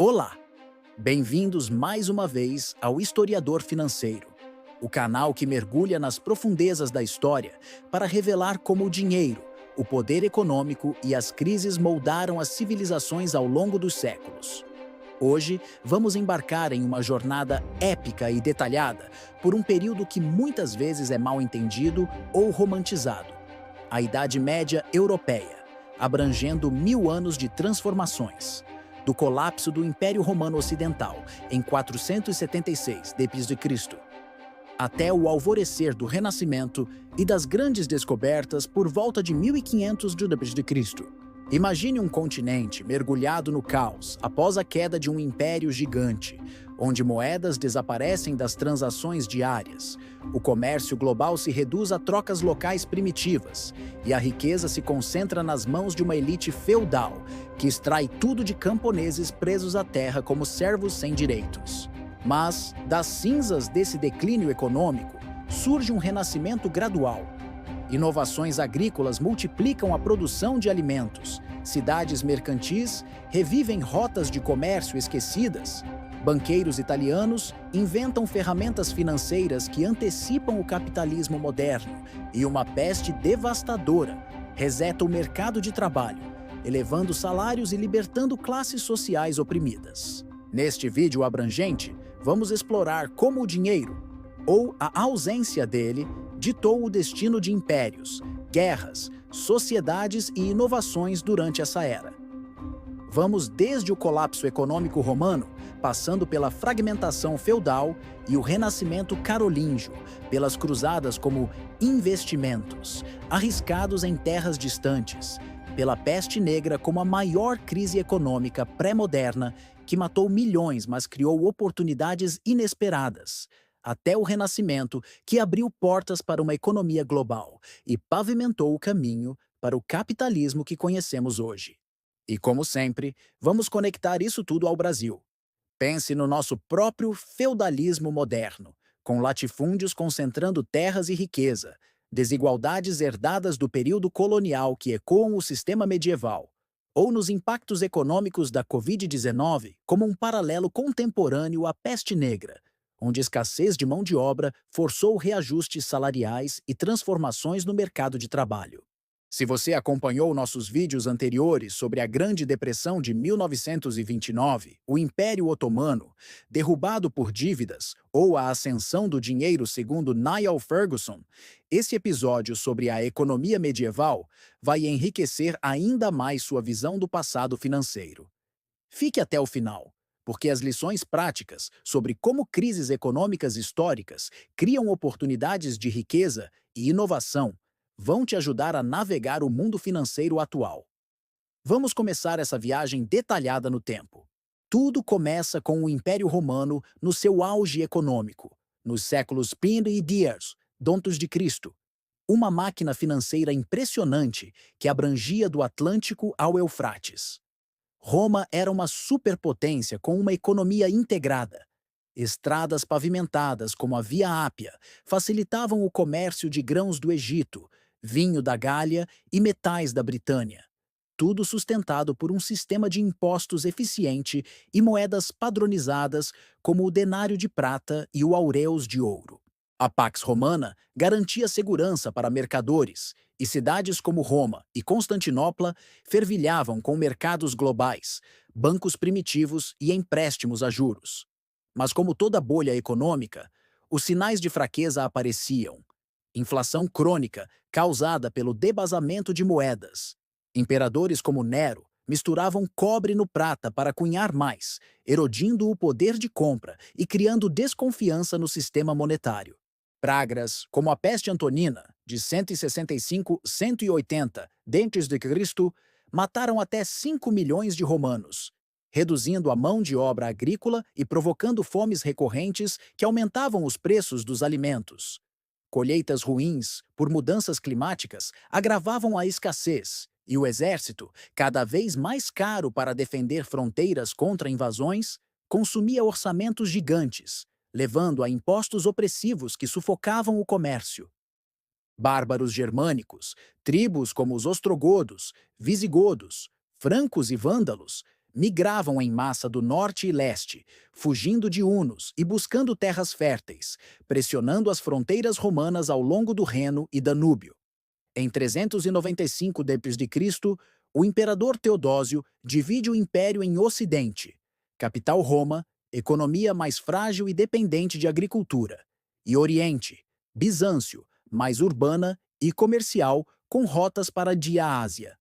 Olá! Bem-vindos mais uma vez ao Historiador Financeiro, o canal que mergulha nas profundezas da história para revelar como o dinheiro, o poder econômico e as crises moldaram as civilizações ao longo dos séculos. Hoje, vamos embarcar em uma jornada épica e detalhada por um período que muitas vezes é mal entendido ou romantizado: a Idade Média Europeia, abrangendo 1000 anos de transformações. Do colapso do Império Romano Ocidental, em 476 d.C., até o alvorecer do Renascimento e das grandes descobertas por volta de 1500 d.C. Imagine um continente mergulhado no caos após a queda de um império gigante, onde moedas desaparecem das transações diárias, o comércio global se reduz a trocas locais primitivas e a riqueza se concentra nas mãos de uma elite feudal que extrai tudo de camponeses presos à terra como servos sem direitos. Mas, das cinzas desse declínio econômico, surge um renascimento gradual. Inovações agrícolas multiplicam a produção de alimentos, cidades mercantis revivem rotas de comércio esquecidas, banqueiros italianos inventam ferramentas financeiras que antecipam o capitalismo moderno e uma peste devastadora reseta o mercado de trabalho, elevando salários e libertando classes sociais oprimidas. Neste vídeo abrangente, vamos explorar como o dinheiro, ou a ausência dele, ditou o destino de impérios, guerras, sociedades e inovações durante essa era. Vamos desde o colapso econômico romano, passando pela fragmentação feudal e o renascimento carolíngio, pelas cruzadas como investimentos, arriscados em terras distantes, pela peste negra como a maior crise econômica pré-moderna que matou milhões, mas criou oportunidades inesperadas, até o Renascimento, que abriu portas para uma economia global e pavimentou o caminho para o capitalismo que conhecemos hoje. E, como sempre, vamos conectar isso tudo ao Brasil. Pense no nosso próprio feudalismo moderno, com latifúndios concentrando terras e riqueza, desigualdades herdadas do período colonial que ecoam o sistema medieval, ou nos impactos econômicos da Covid-19 como um paralelo contemporâneo à peste negra, onde escassez de mão de obra forçou reajustes salariais e transformações no mercado de trabalho. Se você acompanhou nossos vídeos anteriores sobre a Grande Depressão de 1929, o Império Otomano, derrubado por dívidas, ou a ascensão do dinheiro segundo Niall Ferguson, esse episódio sobre a economia medieval vai enriquecer ainda mais sua visão do passado financeiro. Fique até o final, porque as lições práticas sobre como crises econômicas históricas criam oportunidades de riqueza e inovação vão te ajudar a navegar o mundo financeiro atual. Vamos começar essa viagem detalhada no tempo. Tudo começa com o Império Romano no seu auge econômico, nos séculos I e Dias, dontos de Cristo, uma máquina financeira impressionante que abrangia do Atlântico ao Eufrates. Roma era uma superpotência com uma economia integrada. Estradas pavimentadas, como a Via Ápia, facilitavam o comércio de grãos do Egito, vinho da Gália e metais da Britânia. Tudo sustentado por um sistema de impostos eficiente e moedas padronizadas, como o denário de prata e o aureus de ouro. A Pax Romana garantia segurança para mercadores, e cidades como Roma e Constantinopla fervilhavam com mercados globais, bancos primitivos e empréstimos a juros. Mas, como toda bolha econômica, os sinais de fraqueza apareciam. Inflação crônica causada pelo debasamento de moedas. Imperadores como Nero misturavam cobre no prata para cunhar mais, erodindo o poder de compra e criando desconfiança no sistema monetário. Pragas, como a peste antonina, de 165-180 d.C., mataram até 5 milhões de romanos, reduzindo a mão de obra agrícola e provocando fomes recorrentes que aumentavam os preços dos alimentos. Colheitas ruins, por mudanças climáticas, agravavam a escassez, e o exército, cada vez mais caro para defender fronteiras contra invasões, consumia orçamentos gigantes, levando a impostos opressivos que sufocavam o comércio. Bárbaros germânicos, tribos como os ostrogodos, visigodos, francos e vândalos, migravam em massa do norte e leste, fugindo de hunos e buscando terras férteis, pressionando as fronteiras romanas ao longo do Reno e Danúbio. Em 395 d.C., o imperador Teodósio divide o império em Ocidente, capital Roma, economia mais frágil e dependente de agricultura, e Oriente, Bizâncio, mais urbana e comercial, com rotas para a Ásia.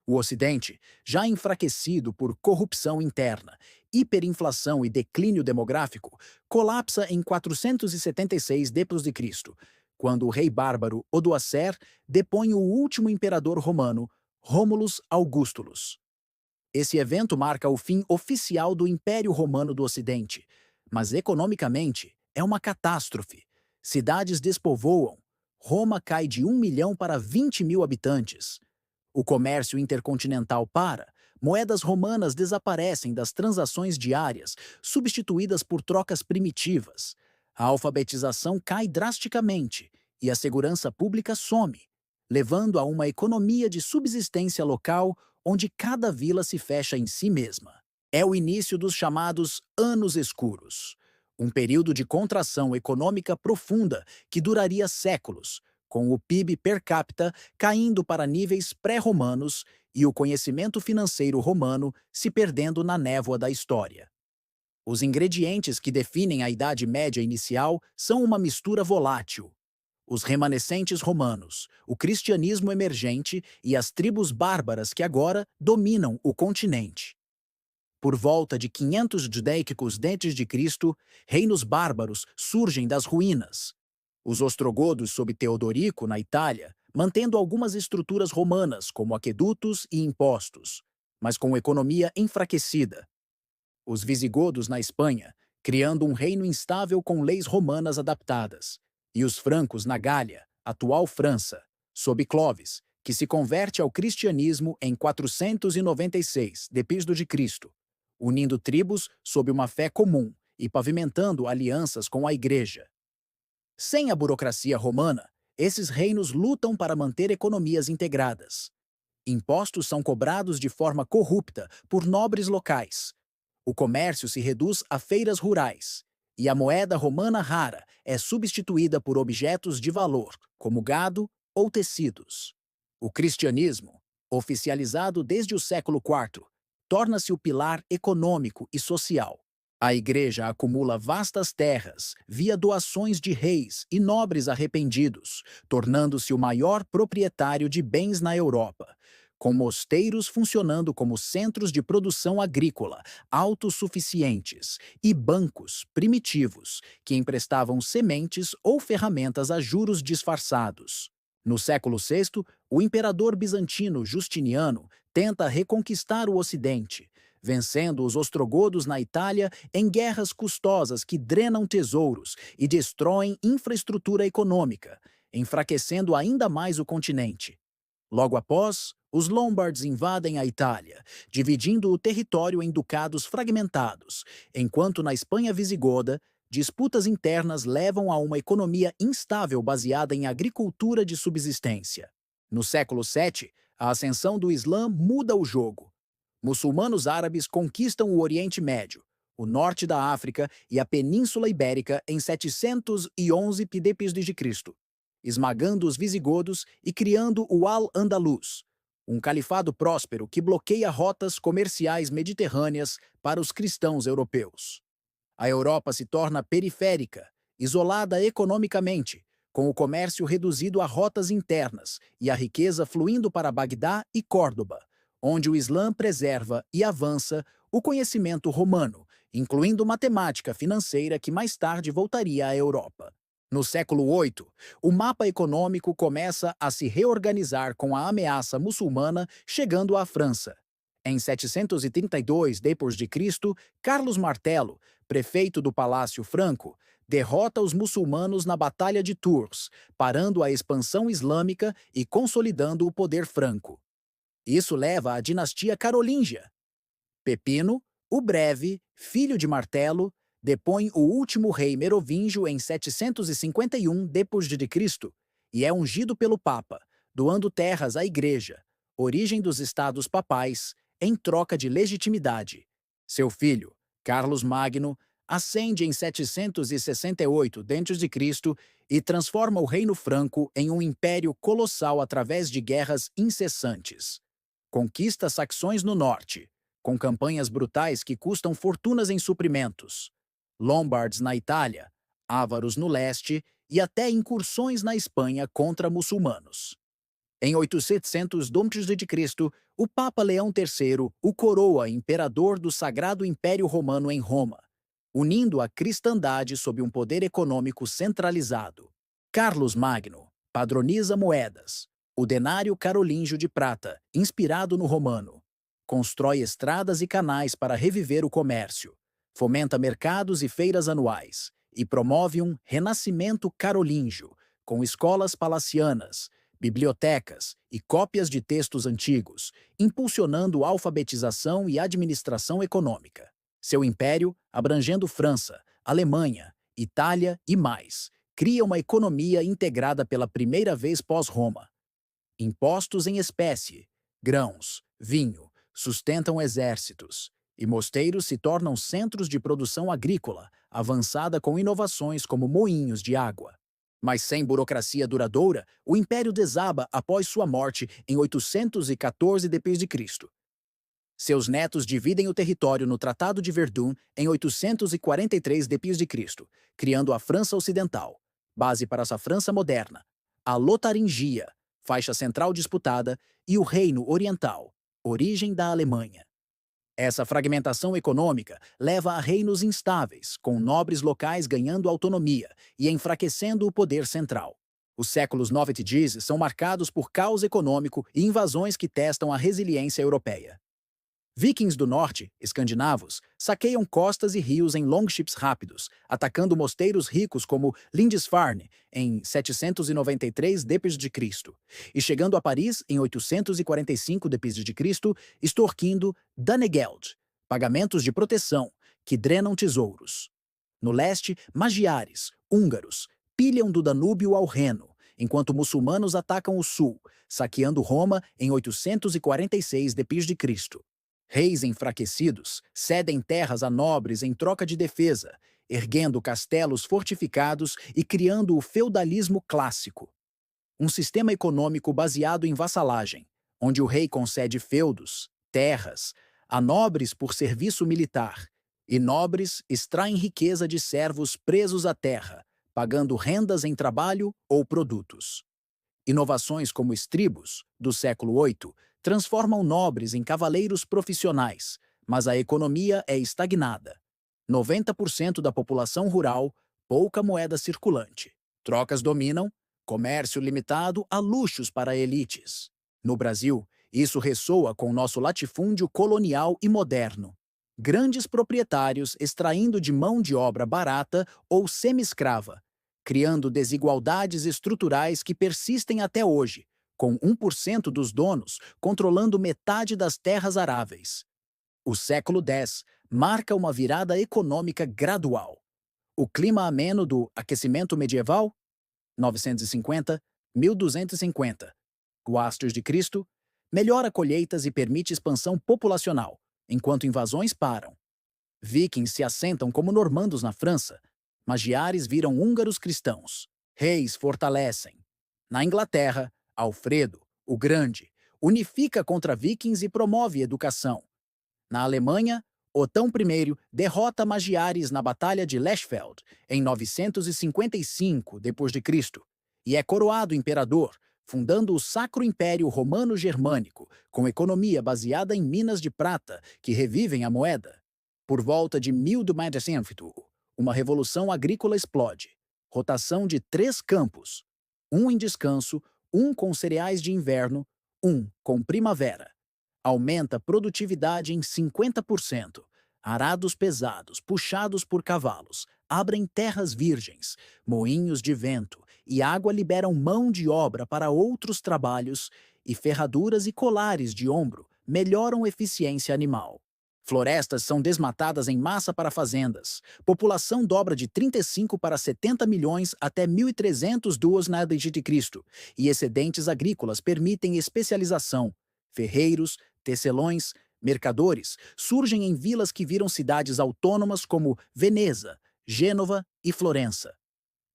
O Ocidente, já enfraquecido por corrupção interna, hiperinflação e declínio demográfico, colapsa em 476 d.C., quando o rei bárbaro Odoacer depõe o último imperador romano, Rômulus Augustulus. Esse evento marca o fim oficial do Império Romano do Ocidente, mas economicamente é uma catástrofe. Cidades despovoam, Roma cai de 1 milhão para 20 mil habitantes. O comércio intercontinental para, moedas romanas desaparecem das transações diárias, substituídas por trocas primitivas. A alfabetização cai drasticamente e a segurança pública some, levando a uma economia de subsistência local onde cada vila se fecha em si mesma. É o início dos chamados Anos Escuros, um período de contração econômica profunda que duraria séculos, com o PIB per capita caindo para níveis pré-romanos e o conhecimento financeiro romano se perdendo na névoa da história. Os ingredientes que definem a Idade Média inicial são uma mistura volátil. Os remanescentes romanos, o cristianismo emergente e as tribos bárbaras que agora dominam o continente. Por volta de 500 judaicos d.C., reinos bárbaros surgem das ruínas. Os ostrogodos sob Teodorico, na Itália, mantendo algumas estruturas romanas, como aquedutos e impostos, mas com economia enfraquecida. Os visigodos na Espanha, criando um reino instável com leis romanas adaptadas. E os francos na Gália, atual França, sob Clovis, que se converte ao cristianismo em 496 d.C., unindo tribos sob uma fé comum e pavimentando alianças com a Igreja. Sem a burocracia romana, esses reinos lutam para manter economias integradas. Impostos são cobrados de forma corrupta por nobres locais. O comércio se reduz a feiras rurais, e a moeda romana rara é substituída por objetos de valor, como gado ou tecidos. O cristianismo, oficializado desde o século IV, torna-se o pilar econômico e social. A Igreja acumula vastas terras via doações de reis e nobres arrependidos, tornando-se o maior proprietário de bens na Europa, com mosteiros funcionando como centros de produção agrícola autossuficientes e bancos primitivos que emprestavam sementes ou ferramentas a juros disfarçados. No século VI, o imperador bizantino Justiniano tenta reconquistar o Ocidente, vencendo os ostrogodos na Itália em guerras custosas que drenam tesouros e destroem infraestrutura econômica, enfraquecendo ainda mais o continente. Logo após, os Lombards invadem a Itália, dividindo o território em ducados fragmentados, enquanto na Espanha visigoda, disputas internas levam a uma economia instável baseada em agricultura de subsistência. No século VII, a ascensão do Islã muda o jogo. Muçulmanos árabes conquistam o Oriente Médio, o norte da África e a Península Ibérica em 711 d.C., esmagando os visigodos e criando o Al-Andalus, um califado próspero que bloqueia rotas comerciais mediterrâneas para os cristãos europeus. A Europa se torna periférica, isolada economicamente, com o comércio reduzido a rotas internas e a riqueza fluindo para Bagdá e Córdoba, onde o Islã preserva e avança o conhecimento romano, incluindo matemática financeira que mais tarde voltaria à Europa. No século VIII, o mapa econômico começa a se reorganizar com a ameaça muçulmana chegando à França. Em 732 d.C., Carlos Martelo, prefeito do Palácio Franco, derrota os muçulmanos na Batalha de Tours, parando a expansão islâmica e consolidando o poder franco. Isso leva à dinastia carolíngia. Pepino, o Breve, filho de Martelo, depõe o último rei merovingio em 751 d.C. e é ungido pelo Papa, doando terras à Igreja, origem dos estados papais, em troca de legitimidade. Seu filho, Carlos Magno, ascende em 768 d.C. e transforma o Reino Franco em um império colossal através de guerras incessantes. Conquista Saxões no norte, com campanhas brutais que custam fortunas em suprimentos. Lombards na Itália, ávaros no leste e até incursões na Espanha contra muçulmanos. Em 800 d.C., o Papa Leão III o coroa imperador do Sagrado Império Romano em Roma, unindo a cristandade sob um poder econômico centralizado. Carlos Magno padroniza moedas, o denário carolíngio de prata, inspirado no romano. Constrói estradas e canais para reviver o comércio, fomenta mercados e feiras anuais e promove um renascimento carolíngio, com escolas palacianas, bibliotecas e cópias de textos antigos, impulsionando alfabetização e administração econômica. Seu império, abrangendo França, Alemanha, Itália e mais, cria uma economia integrada pela primeira vez pós-Roma. Impostos em espécie, grãos, vinho, sustentam exércitos, e mosteiros se tornam centros de produção agrícola, avançada com inovações como moinhos de água. Mas sem burocracia duradoura, o império desaba após sua morte em 814 d.C. Seus netos dividem o território no Tratado de Verdun em 843 d.C., criando a França Ocidental, base para essa França moderna, a Lotaringia, faixa central disputada, e o Reino Oriental, origem da Alemanha. Essa fragmentação econômica leva a reinos instáveis, com nobres locais ganhando autonomia e enfraquecendo o poder central. Os séculos 9 e 10 são marcados por caos econômico e invasões que testam a resiliência europeia. Vikings do norte, escandinavos, saqueiam costas e rios em longships rápidos, atacando mosteiros ricos como Lindisfarne, em 793 d.C., e chegando a Paris em 845 d.C., extorquindo Danegeld, pagamentos de proteção, que drenam tesouros. No leste, magiares, húngaros, pilham do Danúbio ao Reno, enquanto muçulmanos atacam o sul, saqueando Roma em 846 d.C. Reis enfraquecidos cedem terras a nobres em troca de defesa, erguendo castelos fortificados e criando o feudalismo clássico. Um sistema econômico baseado em vassalagem, onde o rei concede feudos, terras, a nobres por serviço militar, e nobres extraem riqueza de servos presos à terra, pagando rendas em trabalho ou produtos. Inovações como estribos, do século VIII, transformam nobres em cavaleiros profissionais, mas a economia é estagnada. 90% da população rural, pouca moeda circulante. Trocas dominam, comércio limitado a luxos para elites. No Brasil, isso ressoa com nosso latifúndio colonial e moderno. Grandes proprietários extraindo de mão de obra barata ou semi-escrava, criando desigualdades estruturais que persistem até hoje, com 1% dos donos controlando metade das terras aráveis. O século X marca uma virada econômica gradual. O clima ameno do aquecimento medieval, 950, 1250, o Astros de Cristo, melhora colheitas e permite expansão populacional, enquanto invasões param. Vikings se assentam como normandos na França, magiares viram húngaros cristãos, reis fortalecem. Na Inglaterra, Alfredo, o Grande, unifica contra vikings e promove educação. Na Alemanha, Otão I derrota magiares na Batalha de Lechfeld, em 955 d.C., e é coroado imperador, fundando o Sacro Império Romano-Germânico, com economia baseada em minas de prata que revivem a moeda. Por volta de 1200, uma revolução agrícola explode. Rotação de 3 campos, um em descanso, um com cereais de inverno, um com primavera. Aumenta a produtividade em 50%. Arados pesados, puxados por cavalos, abrem terras virgens, moinhos de vento e água liberam mão de obra para outros trabalhos, e ferraduras e colares de ombro melhoram eficiência animal. Florestas são desmatadas em massa para fazendas. População dobra de 35 para 70 milhões até 1302 n.C., e excedentes agrícolas permitem especialização. Ferreiros, tecelões, Mercadores surgem em vilas que viram cidades autônomas como Veneza, Gênova e Florença.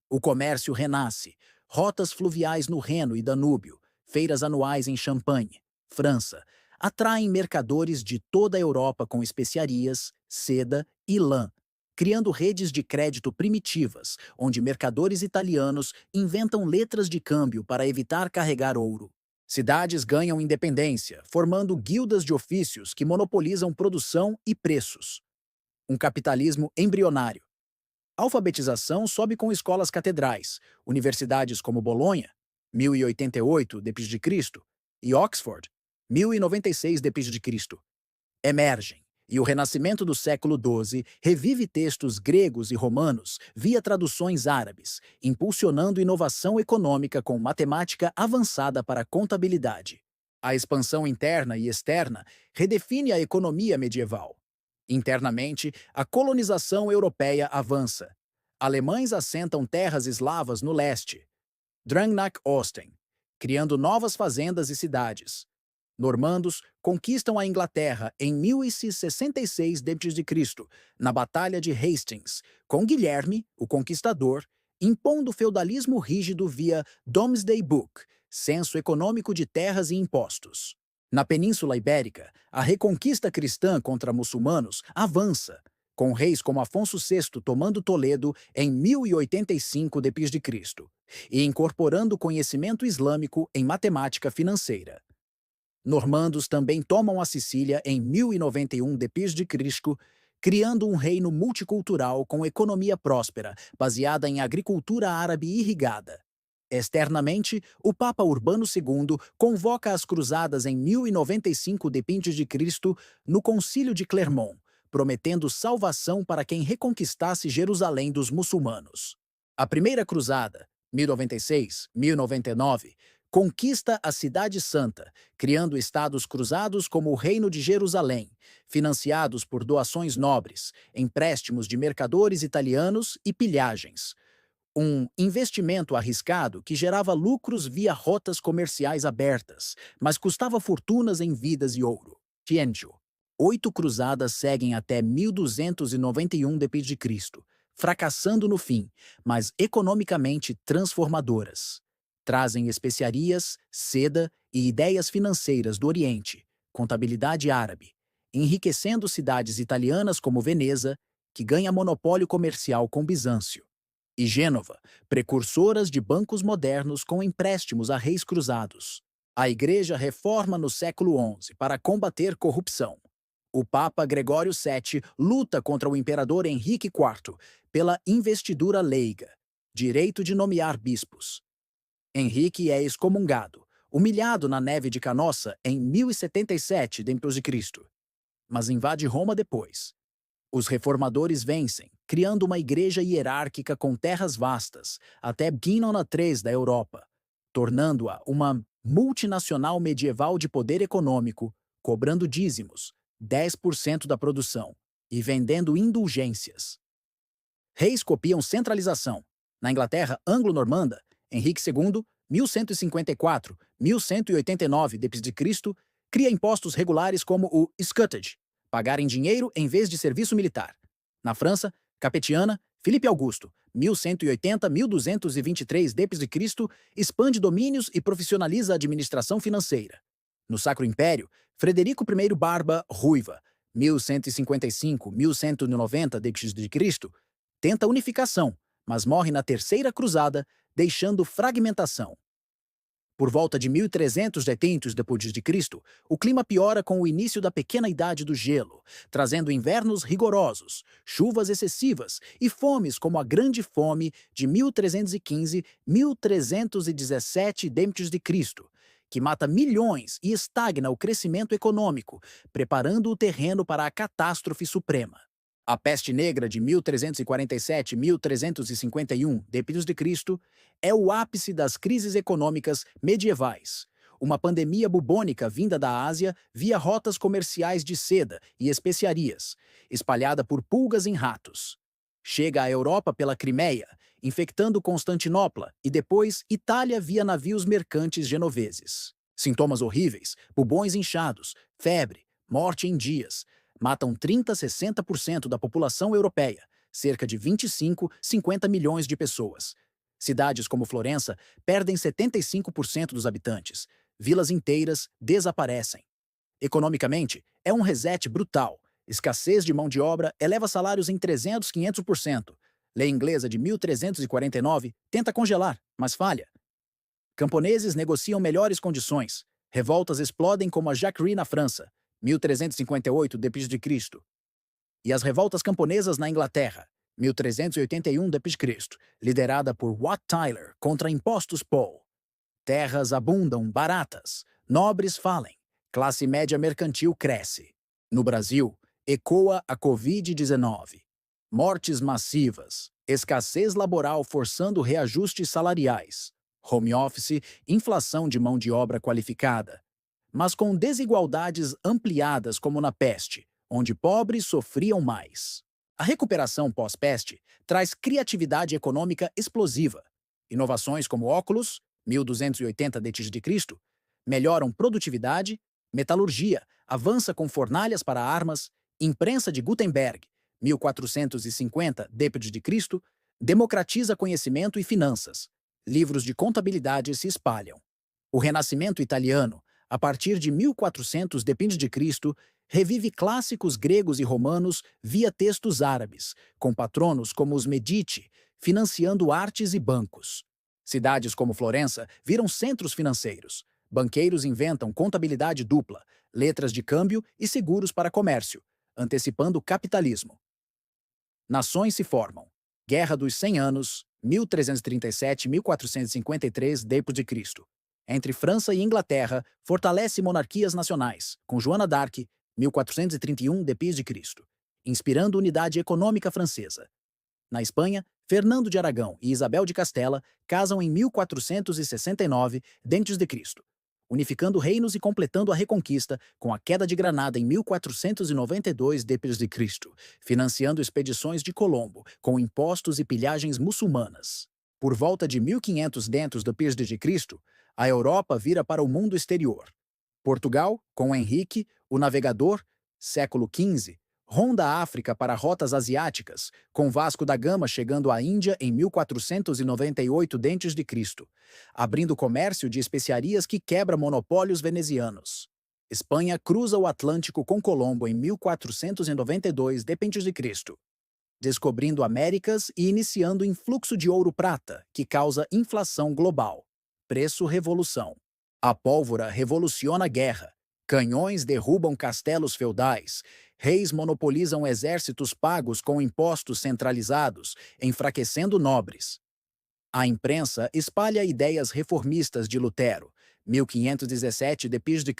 O comércio renasce, rotas fluviais no Reno e Danúbio, feiras anuais em Champagne, França, atraem mercadores de toda a Europa com especiarias, seda e lã, criando redes de crédito primitivas, onde mercadores italianos inventam letras de câmbio para evitar carregar ouro. Cidades ganham independência, formando guildas de ofícios que monopolizam produção e preços. Um capitalismo embrionário. A alfabetização sobe com escolas catedrais, universidades como Bolonha, 1088 d.C., e Oxford, 1096 d.C., emergem, e o renascimento do século XII revive textos gregos e romanos via traduções árabes, impulsionando inovação econômica com matemática avançada para a contabilidade. A expansão interna e externa redefine a economia medieval. Internamente, a colonização europeia avança. Alemães assentam terras eslavas no leste, Drangnak-Osten, criando novas fazendas e cidades. Normandos conquistam a Inglaterra em 1066 d.C., na Batalha de Hastings, com Guilherme, o Conquistador, impondo feudalismo rígido via Domesday Book, censo econômico de terras e impostos. Na Península Ibérica, a reconquista cristã contra muçulmanos avança, com reis como Afonso VI tomando Toledo em 1085 d.C. e incorporando conhecimento islâmico em matemática financeira. Normandos também tomam a Sicília em 1091 d.C., criando um reino multicultural com economia próspera, baseada em agricultura árabe irrigada. Externamente, o Papa Urbano II convoca as cruzadas em 1095 d.C. no Concílio de Clermont, prometendo salvação para quem reconquistasse Jerusalém dos muçulmanos. A Primeira Cruzada, 1096-1099, conquista a Cidade Santa, criando estados cruzados como o Reino de Jerusalém, financiados por doações nobres, empréstimos de mercadores italianos e pilhagens. Um investimento arriscado que gerava lucros via rotas comerciais abertas, mas custava fortunas em vidas e ouro. Tientio. 8 cruzadas seguem até 1291 d.C., fracassando no fim, mas economicamente transformadoras. Trazem especiarias, seda e ideias financeiras do Oriente, contabilidade árabe, enriquecendo cidades italianas como Veneza, que ganha monopólio comercial com Bizâncio, e Gênova, precursoras de bancos modernos com empréstimos a reis cruzados. A Igreja reforma no século XI para combater corrupção. O Papa Gregório VII luta contra o imperador Henrique IV pela investidura leiga, direito de nomear bispos. Henrique é excomungado, humilhado na neve de Canossa em 1077 d.C., mas invade Roma depois. Os reformadores vencem, criando uma igreja hierárquica com terras vastas, até Guiana III da Europa, tornando-a uma multinacional medieval de poder econômico, cobrando dízimos, 10% da produção, e vendendo indulgências. Reis copiam centralização. Na Inglaterra anglo-normanda, Henrique II, 1154-1189 d.C., cria impostos regulares como o scutage, pagar em dinheiro em vez de serviço militar. Na França, Capetiana, Filipe Augusto, 1180-1223 d.C., expande domínios e profissionaliza a administração financeira. No Sacro Império, Frederico I Barba Ruiva, 1155-1190 d.C., tenta unificação, mas morre na Terceira Cruzada, deixando fragmentação. Por volta de 1300 d.C., o clima piora com o início da Pequena Idade do Gelo, trazendo invernos rigorosos, chuvas excessivas e fomes como a Grande Fome de 1315-1317 d.C., que mata milhões e estagna o crescimento econômico, preparando o terreno para a catástrofe suprema. A Peste Negra de 1347-1351 d.C. é o ápice das crises econômicas medievais. Uma pandemia bubônica vinda da Ásia via rotas comerciais de seda e especiarias, espalhada por pulgas em ratos. Chega à Europa pela Crimeia, infectando Constantinopla e depois Itália via navios mercantes genoveses. Sintomas horríveis, bubões inchados, febre, morte em dias, matam 30 a 60% da população europeia, cerca de 25, 50 milhões de pessoas. Cidades como Florença perdem 75% dos habitantes. Vilas inteiras desaparecem. Economicamente, é um reset brutal. Escassez de mão de obra eleva salários em 300, 500%. Lei inglesa de 1349 tenta congelar, mas falha. Camponeses negociam melhores condições. Revoltas explodem como a Jacquerie na França, 1358 d.C. E as revoltas camponesas na Inglaterra, 1381 d.C., liderada por Wat Tyler contra impostos Paul. Terras abundam, baratas. Nobres falem. Classe média mercantil cresce. No Brasil, ecoa a Covid-19. Mortes massivas. Escassez laboral forçando reajustes salariais. Home office, inflação de mão de obra qualificada. Mas com desigualdades ampliadas como na peste, onde pobres sofriam mais. A recuperação pós-peste traz criatividade econômica explosiva. Inovações como óculos, 1280 d.C., melhoram produtividade, metalurgia, avança com fornalhas para armas, imprensa de Gutenberg, 1450 d.C., democratiza conhecimento e finanças. Livros de contabilidade se espalham. O Renascimento italiano, a partir de 1400 d.C., revive clássicos gregos e romanos via textos árabes, com patronos como os Medici, financiando artes e bancos. Cidades como Florença viram centros financeiros. Banqueiros inventam contabilidade dupla, letras de câmbio e seguros para comércio, antecipando o capitalismo. Nações se formam. Guerra dos 100 Anos, 1337-1453 d.C. Entre França e Inglaterra, fortalece monarquias nacionais, com Joana d'Arc, 1431 d.C., inspirando unidade econômica francesa. Na Espanha, Fernando de Aragão e Isabel de Castela casam em 1469 d.C., unificando reinos e completando a Reconquista com a queda de Granada em 1492 d.C., financiando expedições de Colombo com impostos e pilhagens muçulmanas. Por volta de 1500 d.C., a Europa vira para o mundo exterior. Portugal, com Henrique, o Navegador, século XV, ronda a África para rotas asiáticas, com Vasco da Gama chegando à Índia em 1498 d.C., abrindo comércio de especiarias que quebra monopólios venezianos. Espanha cruza o Atlântico com Colombo em 1492 d.C., descobrindo Américas e iniciando o influxo de ouro-prata, que causa inflação global. Preço revolução. A pólvora revoluciona a guerra. Canhões derrubam castelos feudais. Reis monopolizam exércitos pagos com impostos centralizados, enfraquecendo nobres. A imprensa espalha ideias reformistas de Lutero, 1517 d.C.,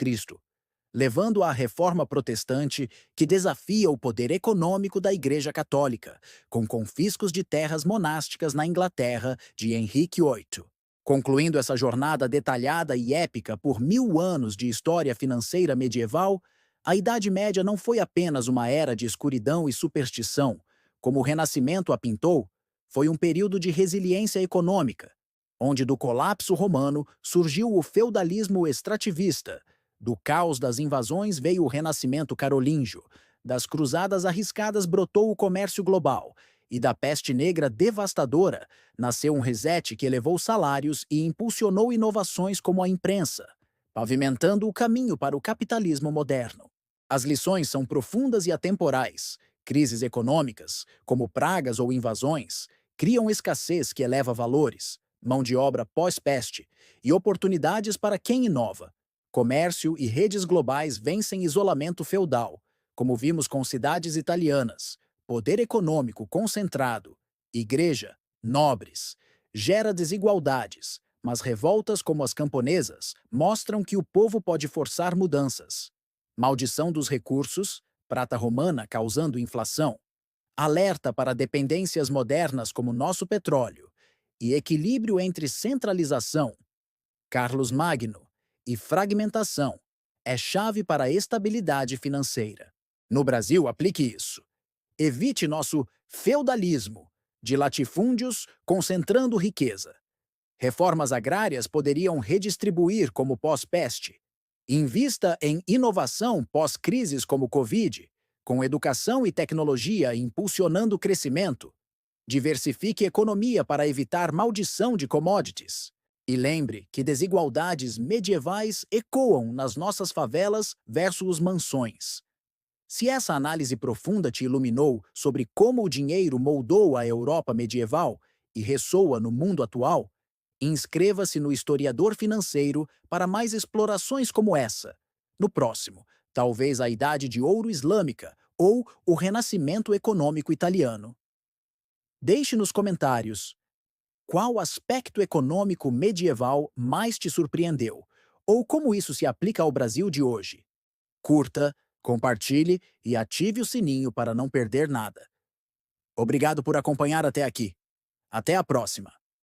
levando à reforma protestante que desafia o poder econômico da Igreja Católica, com confiscos de terras monásticas na Inglaterra de Henrique VIII. Concluindo essa jornada detalhada e épica por 1000 anos de história financeira medieval, a Idade Média não foi apenas uma era de escuridão e superstição, como o Renascimento a pintou, foi um período de resiliência econômica, onde do colapso romano surgiu o feudalismo extrativista, do caos das invasões veio o renascimento carolíngio, das cruzadas arriscadas brotou o comércio global, e da peste negra devastadora nasceu um reset que elevou salários e impulsionou inovações como a imprensa, pavimentando o caminho para o capitalismo moderno. As lições são profundas e atemporais. Crises econômicas, como pragas ou invasões, criam escassez que eleva valores, mão de obra pós-peste e oportunidades para quem inova. Comércio e redes globais vencem isolamento feudal, como vimos com cidades italianas, poder econômico concentrado, igreja, nobres, gera desigualdades, mas revoltas como as camponesas mostram que o povo pode forçar mudanças. Maldição dos recursos, prata romana causando inflação, alerta para dependências modernas como nosso petróleo, e equilíbrio entre centralização, Carlos Magno, e fragmentação é chave para a estabilidade financeira. No Brasil, aplique isso. Evite nosso feudalismo de latifúndios concentrando riqueza. Reformas agrárias poderiam redistribuir como pós-peste. Invista em inovação pós-crises como o Covid, com educação e tecnologia impulsionando o crescimento. Diversifique a economia para evitar maldição de commodities. E lembre que desigualdades medievais ecoam nas nossas favelas versus mansões. Se essa análise profunda te iluminou sobre como o dinheiro moldou a Europa medieval e ressoa no mundo atual, inscreva-se no Historiador Financeiro para mais explorações como essa. No próximo, talvez a Idade de Ouro Islâmica ou o Renascimento Econômico Italiano. Deixe nos comentários qual aspecto econômico medieval mais te surpreendeu, ou como isso se aplica ao Brasil de hoje. Curta, compartilhe e ative o sininho para não perder nada. Obrigado por acompanhar até aqui. Até a próxima!